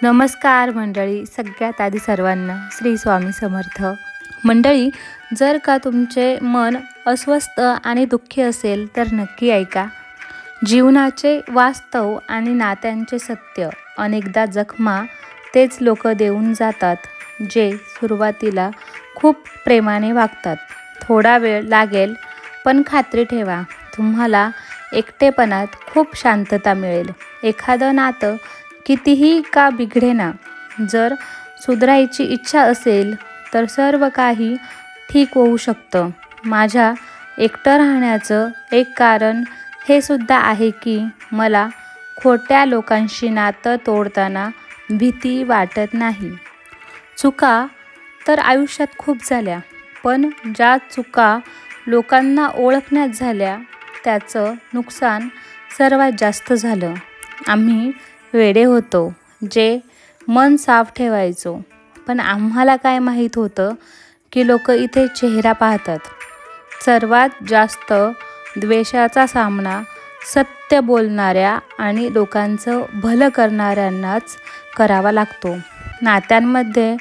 नमस्कार मंडळी, सगळ्यात आधी सर्वांना श्री स्वामी समर्थ. मंडळी, जर का तुमचे मन अस्वस्थ आणि दुःखी असेल तर नक्की ऐका. जीवनाचे वास्तव आणि नात्यांचे सत्य अनेकदा जखमा तेच लोक देऊन जातात जे सुरुवातीला खूप प्रेमाने वागतात. थोडा वेळ लागेल, पण खात्री ठेवा, तुम्हाला एकटेपणात खूप शांतता मिळेल. एखादं नातं कितीही का बिघडेना, जर सुधारायची इच्छा असेल तर सर्व काही ठीक होऊ शकतं. माझ्या एकटं राहण्याचं एक कारण हे सुद्धा आहे की मला खोट्या लोकांशी नातं तोडताना भीती वाटत नाही. चुका तर आयुष्यात खूप झाल्या, पण ज्या चुका लोकांना ओळखण्यात झाल्या त्याचं नुकसान सर्वात जास्त झालं. आम्ही वेडे होतो जे मन साफ ठेवायचो, पण आम्हाला काय माहीत होतं की लोक इथे चेहरा पाहतात. सर्वात जास्त द्वेषाचा सामना सत्य बोलणाऱ्या आणि लोकांचं भलं करणाऱ्यांनाच करावा लागतो. नात्यांमध्ये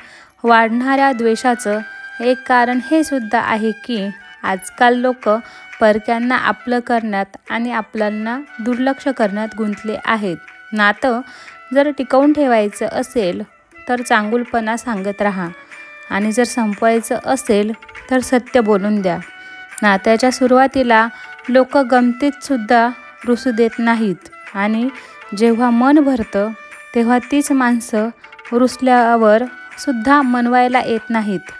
वाढणाऱ्या द्वेषाचं एक कारण हे सुद्धा आहे की आजकाल लोक परक्यांना आपलं करण्यात आणि आपल्याला दुर्लक्ष करण्यात गुंतले आहेत. नातं जर टिकवून ठेवायचं असेल तर चांगुलपणा सांगत राहा, आणि जर संपवायचं असेल तर सत्य बोलून द्या. नात्याच्या सुरुवातीला लोक गमतीतसुद्धा रुसू देत नाहीत, आणि जेव्हा मन भरतं तेव्हा तीच माणसं रुसल्यावर सुद्धा मनवायला येत नाहीत.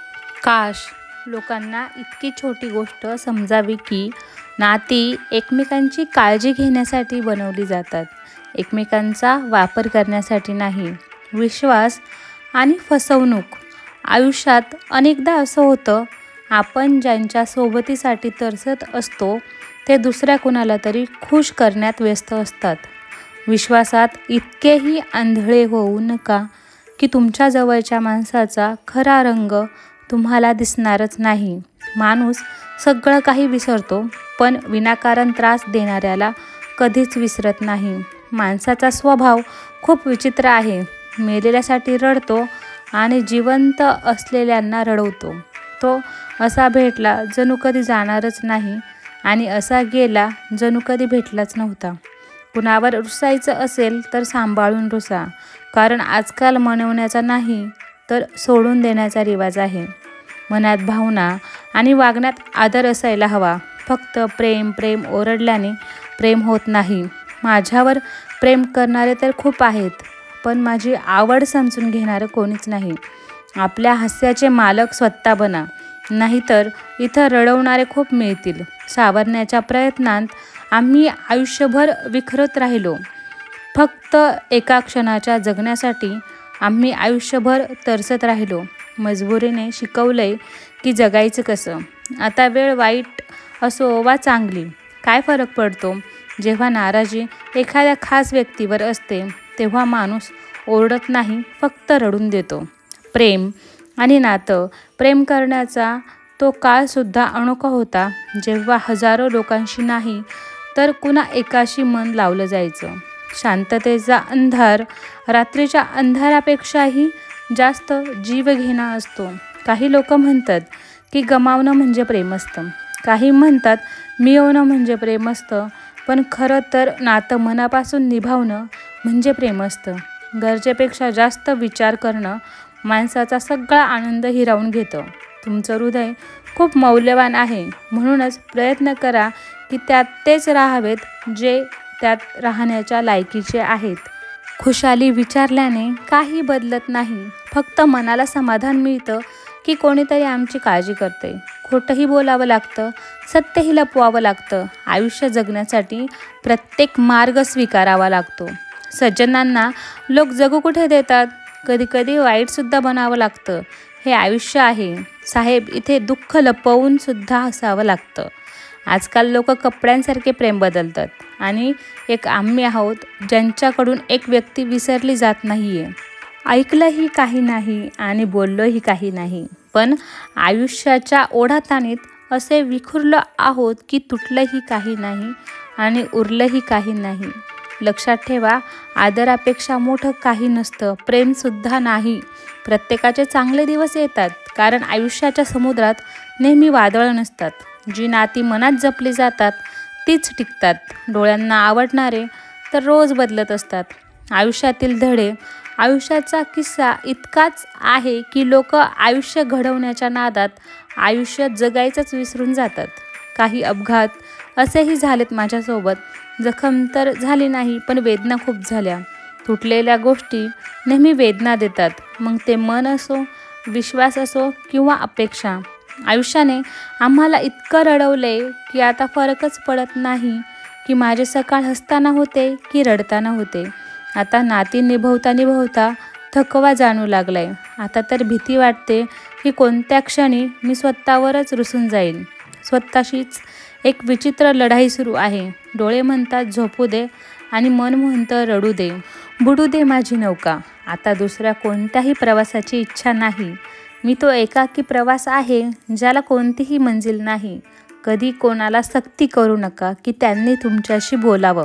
काश लोकांना इतकी छोटी गोष्ट समजावी की नाती एकमेकांची काळजी घेण्यासाठी बनवली जातात, एकमेकांचा वापर करण्यासाठी नाही. विश्वास आणि फसवणूक. आयुष्यात अनेकदा असं होतं, आपण ज्यांच्या सोबतीसाठी तरसत असतो ते दुसऱ्या कुणाला तरी खुश करण्यात व्यस्त असतात. विश्वासात इतकेही आंधळे होऊ नका की तुमच्या जवळच्या माणसाचा खरा रंग तुम्हाला दिसणारच नाही. माणूस सगळं काही विसरतो, पण विनाकारण त्रास देणाऱ्याला कधीच विसरत नाही. माणसाचा स्वभाव खूप विचित्र आहे. मेलेल्यासाठी रडतो आणि जिवंत असलेल्यांना रडवतो. तो असा भेटला जणू कधी जाणारच नाही, आणि असा गेला जणू कधी भेटलाच नव्हता. कुणावर रुसायचं असेल तर सांभाळून रुसा, कारण आजकाल मनवण्याचा नाही तर सोडून देण्याचा रिवाज आहे. मनात भावना आणि वागण्यात आदर असायला हवा. फक्त प्रेम प्रेम ओरडल्याने प्रेम होत नाही. माझ्यावर प्रेम करणारे तर खूप आहेत, पण माझी आवड समजून घेणारं कोणीच नाही. आपल्या हास्याचे मालक स्वतः बना, नाहीतर इथं रडवणारे खूप मिळतील. सावरण्याच्या प्रयत्नात आम्ही आयुष्यभर विखरत राहिलो. फक्त एका क्षणाच्या जगण्यासाठी आम्ही आयुष्यभर तरसत राहिलो. मजबुरीने शिकवलंय की जगायचं कसं. आता वेळ वाईट असो वा चांगली, काय फरक पडतो. जेव्हा नाराजी एखाद्या खास व्यक्तीवर असते तेव्हा माणूस ओरडत नाही, फक्त रडून देतो. प्रेम आणि नातं. प्रेम करण्याचा तो काळसुद्धा अनोखा होता, जेव्हा हजारो लोकांशी नाही तर कुणा एकाशी मन लावलं जायचं. शांततेचा अंधार रात्रीच्या अंधारापेक्षाही जास्त जीवघेणा असतो. काही लोक म्हणतात की गमावणं म्हणजे प्रेम असतं, काही म्हणतात मिळवणं म्हणजे प्रेम असतं, पण खरं तर नातं मनापासून निभावणं म्हणजे प्रेम असतं. गरजेपेक्षा जास्त विचार करणं माणसाचा सगळा आनंद हिरावून घेतं. तुमचं हृदय खूप मौल्यवान आहे, म्हणूनच प्रयत्न करा की त्यात तेच राहावेत जे त्यात राहण्याच्या लायकीचे आहेत. खुशाली विचारल्याने काही बदलत नाही. फक्त मनाला समाधान मिळतं की कोणीतरी आमची काळजी करते. खोटंही बोलावं लागतं, सत्यही लपवावं लागतं. आयुष्य जगण्यासाठी प्रत्येक मार्ग स्वीकारावा लागतो. सज्जनांना लोक जगू कुठे देतात. कधीकधी वाईटसुद्धा बनावं लागतं. हे आयुष्य आहे साहेब, इथे दुःख लपवून सुद्धा हसावं लागतं. आजकाल लोक कपड्यांसारखे प्रेम बदलतात, आणि एक आम्ही आहोत ज्यांच्याकडून एक व्यक्ती विसरली जात नाही आहे. ऐकलंही काही नाही आणि बोललोही काही नाही, पण आयुष्याच्या ओढाताणीत असे विखुरलो आहोत की तुटलंही काही नाही आणि उरलंही काही नाही. लक्षात ठेवा, आदरापेक्षा मोठं काही नसतं, प्रेमसुद्धा नाही. प्रत्येकाचे चांगले दिवस येतात, कारण आयुष्याच्या समुद्रात नेहमी वादळं नसतात. जी नाती मनात जपली जातात तीच टिकतात. डोळ्यांना आवडणारे तर रोज बदलत असतात. आयुष्यातील धडे, आयुष्याचा किस्सा इतकाच आहे की लोक आयुष्य घडवण्याच्या नादात आयुष्य जगायचंच विसरून जातात. काही अपघात असेही झालेत माझ्यासोबत. जखम तर झाली नाही, पण वेदना खूप झाल्या. तुटलेल्या गोष्टी नेहमी वेदना देतात, मग ते मन असो, विश्वास असो किंवा अपेक्षा. आयुष्याने आम्हाला इतकं रडवले की आता फरकच पडत नाही की माझे सकाळ हसताना होते की रडताना होते. आता नाती निभवता निभवता थकवा जाणू लागलाय. आता तर भीती वाटते की कोणत्या क्षणी मी स्वतःवरच रुसून जाईल. स्वतःशीच एक विचित्र लढाई सुरू आहे. डोळे म्हणतात झोपू दे आणि मन म्हणतं रडू दे, बुडू दे माझी नौका. आता दुसऱ्या कोणत्याही प्रवासाची इच्छा नाही. मी तो एकाकी प्रवास आहे ज्याला कोणतीही मंजिल नाही. कधी कोणाला सक्ती करू नका की त्यांनी तुमच्याशी बोलावं,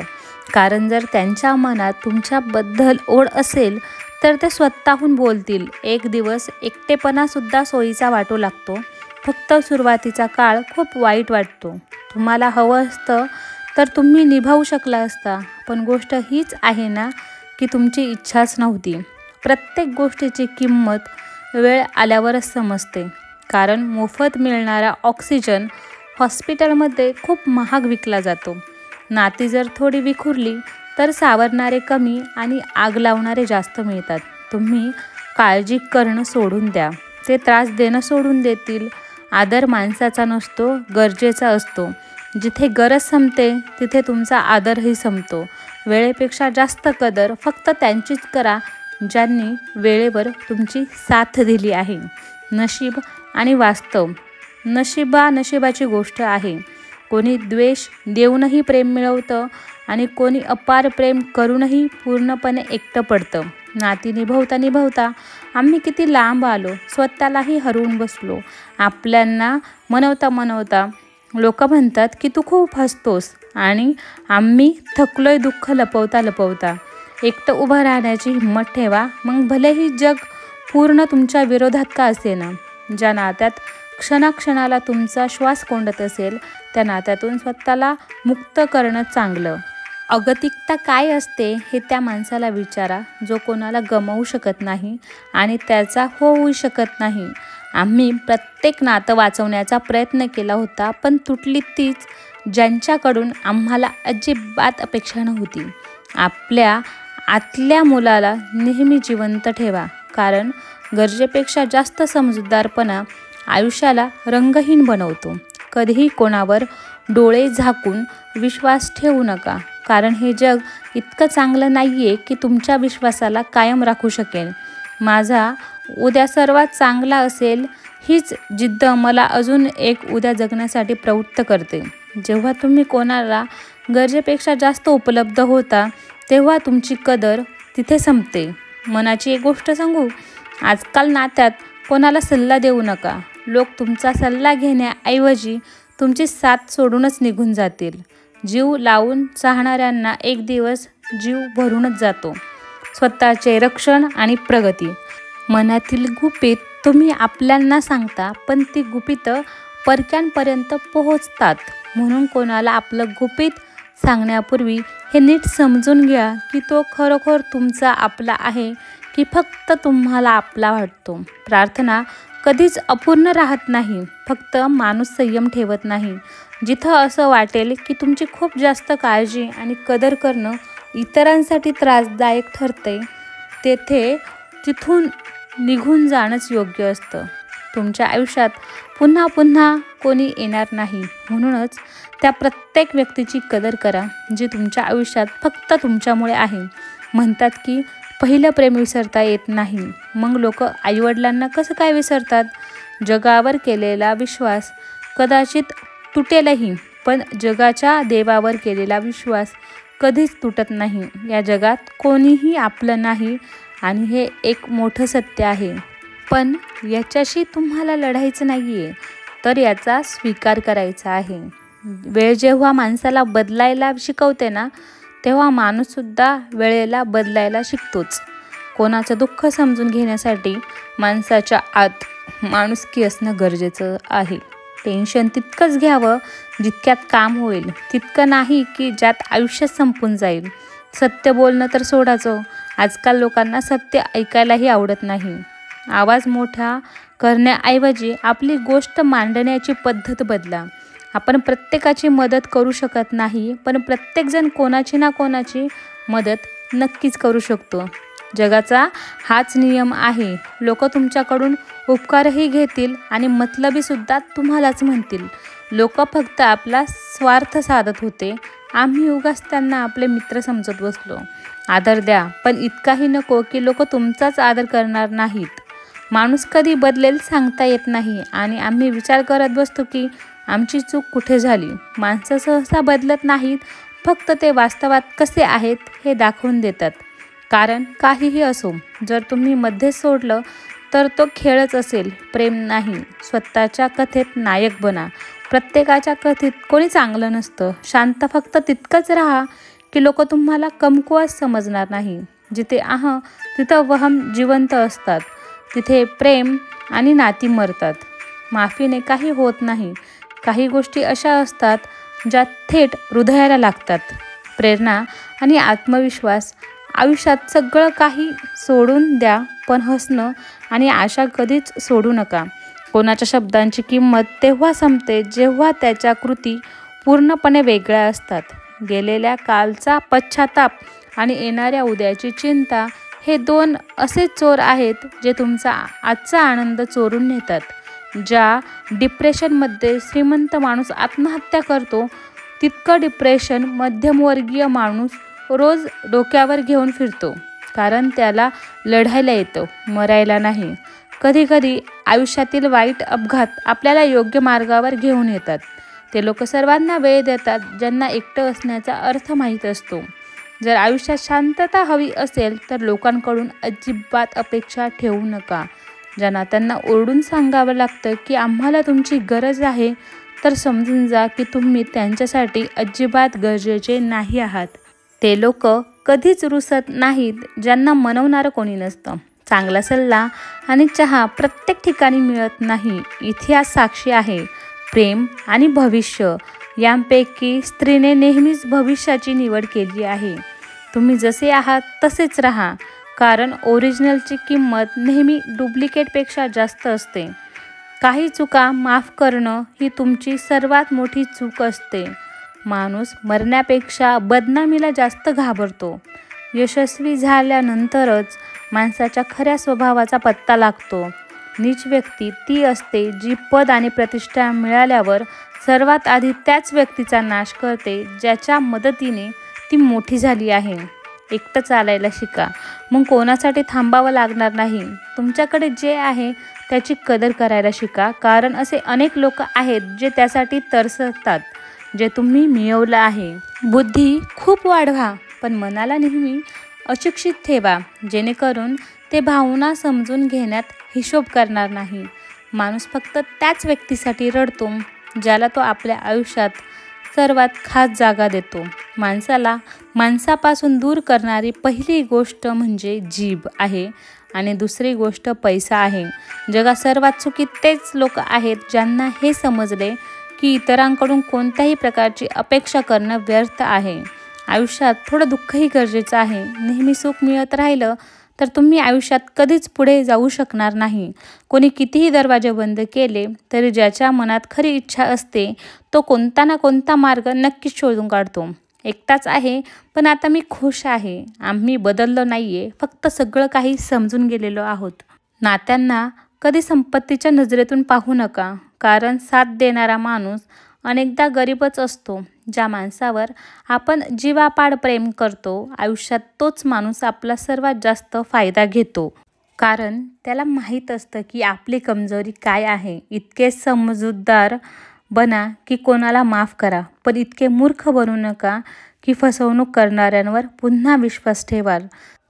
कारण जर त्यांच्या मनात तुमच्याबद्दल ओढ असेल तर ते स्वतःहून बोलतील. एक दिवस एकटेपणासुद्धा सोयीचा वाटू लागतो. फक्त सुरुवातीचा काळ खूप वाईट वाटतो. तुम्हाला हवं असतं तर तुम्ही निभावू शकला असता, पण गोष्ट हीच आहे ना की तुमची इच्छाच नव्हती. प्रत्येक गोष्टीची किंमत वेळ आल्यावरच समजते, कारण मोफत मिळणारा ऑक्सिजन हॉस्पिटलमध्ये खूप महाग विकला जातो. नाती जर थोडी विखुरली तर सावरणारे कमी आणि आग लावणारे जास्त मिळतात. तुम्ही काळजी करणं सोडून द्या, ते त्रास देणं सोडून देतील. आदर माणसाचा नसतो, गरजेचा असतो. जिथे गरज संपते तिथे तुमचा आदरही संपतो. वेळेपेक्षा जास्त कदर फक्त त्यांचीच करा ज्यांनी वेळेवर तुमची साथ दिली आहे. नशीब आणि वास्तव. नशिबाची गोष्ट आहे. कोणी द्वेष देऊनही प्रेम मिळवतं आणि कोणी अपार प्रेम करूनही पूर्णपणे एकटं पडतं. नाती निभवता निभवता आम्ही किती लांब आलो, स्वतःलाही हरवून बसलो. आपल्यांना मनवता लोक म्हणतात की तू खूप हसतोस, आणि आम्ही थकलोय दुःख लपवता लपवता. एकटं उभं राहण्याची हिंमत ठेवा, मग भलेही जग पूर्ण तुमच्या विरोधात का असेना. ज्या नात्यात क्षणाक्षणाला तुमचा श्वास कोंडत असेल त्या नात्यातून स्वतःला मुक्त करणं चांगलं. अगतिकता काय असते हे त्या माणसाला विचारा जो कोणाला गमावू शकत नाही आणि त्याचा होऊ शकत नाही. आम्ही प्रत्येक नातं वाचवण्याचा प्रयत्न केला होता, पण तुटली तीच ज्यांच्याकडून आम्हाला अजिबात अपेक्षा नव्हती. आपल्या आतल्या मुलाला नेहमी जिवंत ठेवा, कारण गरजेपेक्षा जास्त समजूतदारपणा आयुष्याला रंगहीन बनवतो. कधीही कोणावर डोळे झाकून विश्वास ठेवू नका, कारण हे जग इतकं चांगलं नाही आहे की तुमच्या विश्वासाला कायम राखू शकेल. माझा उद्या सर्वात चांगला असेल हीच जिद्द मला अजून एक उद्या जगण्यासाठी प्रवृत्त करते. जेव्हा तुम्ही कोणाला गरजेपेक्षा जास्त उपलब्ध होता तेव्हा तुमची कदर तिथे संपते. मनाची एक गोष्ट सांगू, आजकाल नात्यात कोणाला सल्ला देऊ नका. लोक तुमचा सल्ला घेण्याऐवजी तुमची साथ सोडूनच निघून जातील. जीव लावून चाहणाऱ्यांना एक दिवस जीव भरूनच जातो. स्वतःचे रक्षण आणि प्रगती. मनातील गुपित तुम्ही आपल्यांना सांगता, पण ती गुपितं परक्यांपर्यंत पोहोचतात. म्हणून कोणाला आपलं गुपित सांगण्यापूर्वी हे नीट समजून घ्या की तो खरोखर तुमचा आपला आहे की फक्त तुम्हाला आपला वाटतो. प्रार्थना कधीच अपूर्ण राहत नाही, फक्त माणूस संयम ठेवत नाही. जिथं असं वाटेल की तुमची खूप जास्त काळजी आणि कदर करणं इतरांसाठी त्रासदायक ठरते, तिथून निघून जाणंच योग्य असतं. तुमच्या आयुष्यात पुन्हा पुन्हा कोणी येणार नाही, म्हणूनच त्या प्रत्येक व्यक्तीची कदर करा जी तुमच्या आयुष्यात फक्त तुमच्यामुळे आहे. म्हणतात की पहिलं प्रेम विसरता येत नाही, मग लोक आईवडिलांना कसं काय विसरतात? जगावर केलेला विश्वास कदाचित तुटेलही, पण जगाच्या देवावर केलेला विश्वास कधीच तुटत नाही. या जगात कोणीही आपलं नाही आणि हे एक मोठं सत्य आहे. पण याच्याशी तुम्हाला लढायचं नाही आहे, तर याचा स्वीकार करायचा आहे. वेळ जेव्हा माणसाला बदलायला शिकवते ना, तेव्हा माणूससुद्धा वेळेला बदलायला शिकतोच. कोणाचं दुःख समजून घेण्यासाठी माणसाच्या आत माणुसकी असणं गरजेचं आहे. टेन्शन तितकंच घ्यावं जितक्यात काम होईल, तितकं नाही की ज्यात आयुष्य संपून जाईल. सत्य बोलणं तर सोडाचं, आजकाल लोकांना सत्य ऐकायलाही आवडत नाही. आवाज मोठा करण्याऐवजी आपली गोष्ट मांडण्याची पद्धत बदला. आपण प्रत्येकाची मदत करू शकत नाही, पण प्रत्येकजण कोणाची ना कोणाची मदत नक्कीच करू शकतो. जगाचा हाच नियम आहे. लोक तुमच्याकडून उपकारही घेतील आणि मतलबीसुद्धा तुम्हालाच म्हणतील. लोक फक्त आपला स्वार्थ साधत होते. आम्ही उगाच त्यांना आपले मित्र समजत बसलो. आदर द्या, पण इतकाही नको की लोक तुमचाच आदर करणार नाहीत. माणूस कधी बदलेल सांगता येत नाही आणि आम्ही विचार करत बसतो की आमची चूक कुठे झाली. माणसं सहसा बदलत नाहीत, फक्त ते वास्तवात कसे आहेत हे दाखवून देतात. कारण काहीही असो, जर तुम्ही मध्येच सोडलं तर तो खेळच असेल, प्रेम नाही. स्वतःच्या कथेत नायक बना. प्रत्येकाच्या कथेत कोणी चांगलं नसतं. शांत फक्त तितकंच राहा की लोक तुम्हाला कमकुवत समजणार नाही. जिथे तिथं वहम जिवंत असतात. तिथे प्रेम आणि नाती मरतात. माफीने काही होत नाही. काही गोष्टी अशा असतात ज्या थेट हृदयाला लागतात. प्रेरणा आणि आत्मविश्वास. आयुष्यात सगळं काही सोडून द्या, पण हसणं आणि आशा कधीच सोडू नका. कोणाच्या शब्दांची किंमत तेव्हा संपते जेव्हा त्याच्या कृती पूर्णपणे वेगळ्या असतात. गेलेल्या कालचा पश्चाताप आणि येणाऱ्या उद्याची चिंता हे 2 असे चोर आहेत जे तुमचा आजचा आनंद चोरून नेतात. ज्या डिप्रेशनमध्ये श्रीमंत माणूस आत्महत्या करतो, तितकं डिप्रेशन मध्यमवर्गीय माणूस रोज डोक्यावर घेऊन फिरतो. कारण त्याला लढायला येतं, मरायला नाही. कधीकधी आयुष्यातील वाईट अपघात आपल्याला योग्य मार्गावर घेऊन येतात. ते लोक सर्वांना वेळ देतात ज्यांना एकटं असण्याचा अर्थ माहीत असतो. जर आयुष्यात शांतता हवी असेल तर लोकांकडून अजिबात अपेक्षा ठेवू नका. ज्यांना त्यांना ओरडून सांगावं लागतं की आम्हाला तुमची गरज आहे, तर समजून जा की तुम्ही त्यांच्यासाठी अजिबात गरजेचे नाही आहात. ते लोक कधीच रुसत नाहीत ज्यांना मनवणारं कोणी नसतं. चांगला सल्ला आणि चहा प्रत्येक ठिकाणी मिळत नाही. इतिहास साक्षी आहे. प्रेम आणि भविष्य यांपैकी स्त्रीने नेहमीच भविष्याची निवड केली आहे. तुम्ही जसे आहात तसेच राहा, कारण ओरिजिनलची किंमत नेहमी डुप्लिकेटपेक्षा जास्त असते. काही चुका माफ करणं ही तुमची सर्वात मोठी चूक असते. माणूस मरण्यापेक्षा बदनामीला जास्त घाबरतो. यशस्वी झाल्यानंतरच माणसाच्या खऱ्या स्वभावाचा पत्ता लागतो. नीच व्यक्ती ती असते जी पद आणि प्रतिष्ठा मिळाल्यावर सर्वात आधी त्याच व्यक्तीचा नाश करते ज्याच्या मदतीने ती मोठी झाली आहे. एकटं चालायला शिका, मग कोणासाठी थांबावं लागणार नाही. तुमच्याकडे जे आहे त्याची कदर करायला शिका, कारण असे अनेक लोक आहेत जे त्यासाठी तरसतात जे तुम्ही मिळवलं आहे. बुद्धी खूप वाढवा, पण मनाला नेहमी अशिक्षित ठेवा, जेणेकरून ते भावना समजून घेण्यात हिशोब करणार नाही. माणूस फक्त त्याच व्यक्तीसाठी रडतो ज्याला तो आपल्या आयुष्यात सर्वात खास जागा देतो. माणसाला माणसापासून दूर करणारी पहिली गोष्ट म्हणजे जीभ आहे आणि दुसरी गोष्ट पैसा आहे. जगात सर्वात सुखी तेच लोक आहेत ज्यांना हे समजले की इतरांकडून कोणत्याही प्रकारची अपेक्षा करणं व्यर्थ आहे. आयुष्यात थोडं दुःखही गरजेचं आहे. नेहमी सुख मिळत राहिलं तर तुम्ही आयुष्यात कधीच पुढे जाऊ शकणार नाही. कोणी कितीही दरवाजे बंद केले तरी ज्याच्या मनात खरी इच्छा असते तो कोणता ना कोणता मार्ग नक्कीच शोधून काढतो. एकटाच आहे, पण आता मी खुश आहे. आम्ही बदललो नाहीये, फक्त सगळं काही समजून गेलेलो आहोत. नात्यांना कधी संपत्तीच्या नजरेतून पाहू नका, कारण साथ देणारा माणूस अनेकदा गरीबच असतो. ज्या माणसावर आपण जीवापाड प्रेम करतो, आयुष्यात तोच माणूस आपला सर्वात जास्त फायदा घेतो. कारण त्याला माहीत असतं की आपली कमजोरी काय आहे. इतके समजूतदार बना की कोणाला माफ करा, पण इतके मूर्ख बनू नका की फसवणूक करणाऱ्यांवर पुन्हा विश्वास ठेवाल.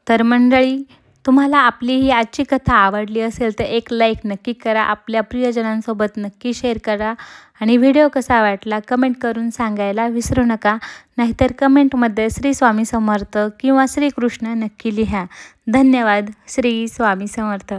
तर मंडळी, तुम्हाला आपली ही आजची कथा आवडली असेल तर एक लाईक नक्की करा, आपल्या प्रियजनांसोबत नक्की शेअर करा आणि व्हिडिओ कसा वाटला कमेंट करून सांगायला विसरू नका. नाहीतर कमेंटमध्ये श्री स्वामी समर्थ किंवा श्रीकृष्ण नक्की लिहा. धन्यवाद. श्री स्वामी समर्थ.